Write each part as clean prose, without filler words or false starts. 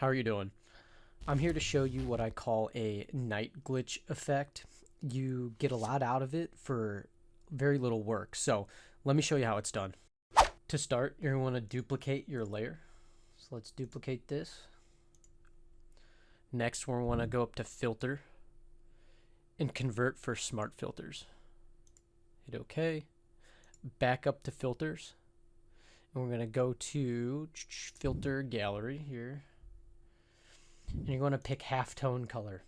How are you doing? I'm here to show you what I call a night glitch effect. You get a lot out of it for very little work. So let me show you how it's done. To start, you're going to want to duplicate your layer. So let's duplicate this. Next, we want to go up to Filter and Convert for Smart Filters. Hit OK. Back up to Filters. And we're going to go to Filter Gallery here. And you're going to pick halftone color.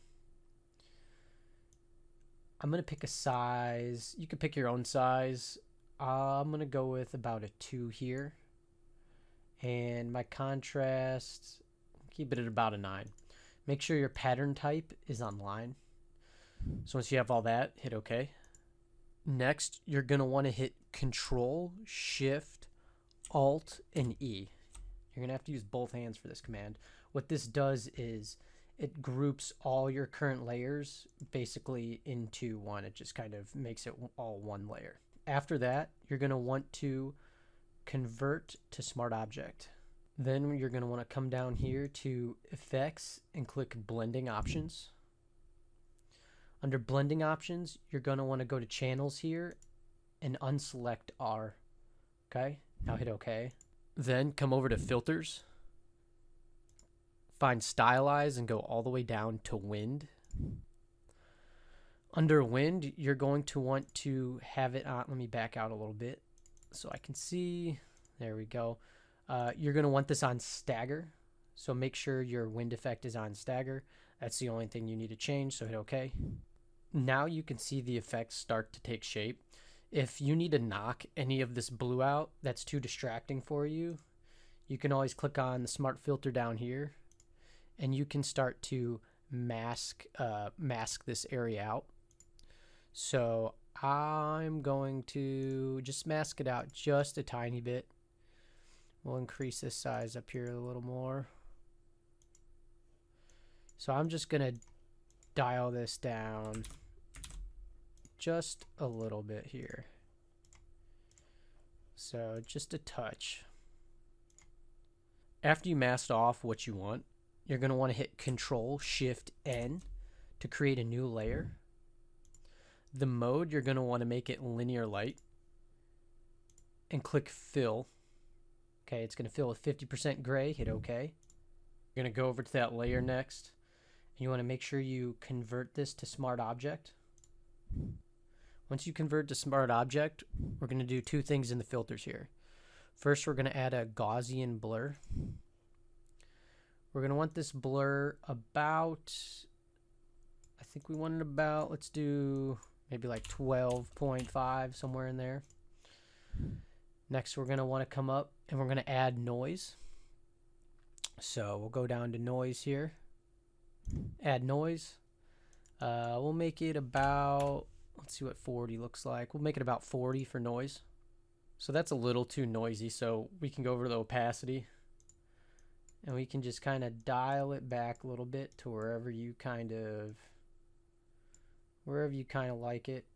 I'm going to pick a size. You can pick your own size. I'm going to go with about a 2 here. And my contrast, keep it at about a 9. Make sure your pattern type is on line. So once you have all that, hit OK. Next, you're going to want to hit Control, Shift, Alt, and E. You're going to have to use both hands for this command. What this does is it groups all your current layers basically into one. It just kind of makes it all one layer. After that, you're going to want to convert to Smart Object. Then you're going to want to come down here to Effects and click Blending Options. Under Blending Options, you're going to want to go to Channels here and unselect R. Okay, now hit OK. Then come over to Filters. Find Stylize and go all the way down to Wind. Under Wind, you're going to want to have it on. Let me back out a little bit so I can see. There we go. You're going to want this on Stagger. So make sure your wind effect is on Stagger. That's the only thing you need to change, so hit OK. Now you can see the effects start to take shape. If you need to knock any of this blue out that's too distracting for you, you can always click on the Smart Filter down here. And you can start to mask this area out. So I'm going to just mask it out just a tiny bit. We'll increase this size up here a little more. So I'm just going to dial this down just a little bit here. So just a touch. After you masked off what you want, you're going to want to hit Control Shift N to create a new layer. The mode, you're going to want to make it linear light and click Fill. Okay, it's going to fill with 50% gray. Hit OK. You're going to go over to that layer next. And you want to make sure you convert this to Smart Object. Once you convert to Smart Object, we're going to do 2 things in the filters here. First, we're going to add a Gaussian blur. We're going to want this blur about, I think we want it about, let's do maybe like 12.5, somewhere in there. Next, we're going to want to come up and we're going to add noise. So we'll go down to noise here. Add noise. We'll make it about, let's see what 40 looks like. We'll make it about 40 for noise. So that's a little too noisy, so we can go over to the opacity. And we can just kind of dial it back a little bit to wherever you kind of like it.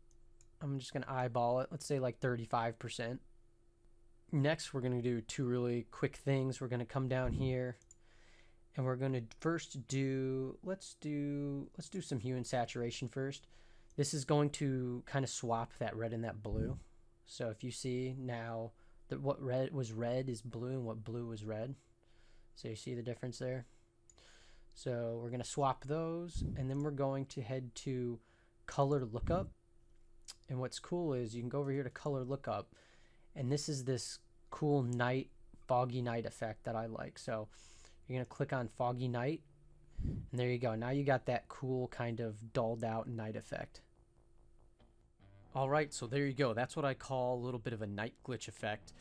I'm just going to eyeball it. Let's say like 35%. Next, we're going to do 2 really quick things. We're going to come down here and we're going to first do, let's do some hue and saturation first. This is going to kind of swap that red and that blue. So if you see now that what red was red is blue and what blue was red. So you see the difference there? So we're going to swap those, and then we're going to head to color lookup. And what's cool is you can go over here to color lookup, and this is this cool night, foggy night effect that I like. So you're going to click on foggy night, and there you go. Now you got that cool kind of dulled out night effect. All right, so there you go. That's what I call a little bit of a night glitch effect.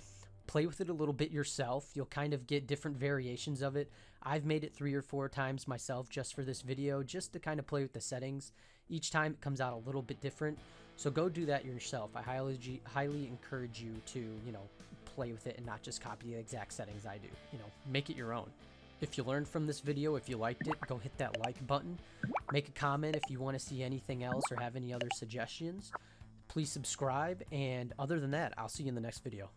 Play with it a little bit yourself. You'll kind of get different variations of it. I've made it 3 or 4 times myself just for this video, just to kind of play with the settings. Each time it comes out a little bit different. So go do that yourself. I highly encourage you to, play with it and not just copy the exact settings I do. Make it your own. If you learned from this video, if you liked it, go hit that like button. Make a comment if you want to see anything else or have any other suggestions. Please subscribe, and other than that, I'll see you in the next video.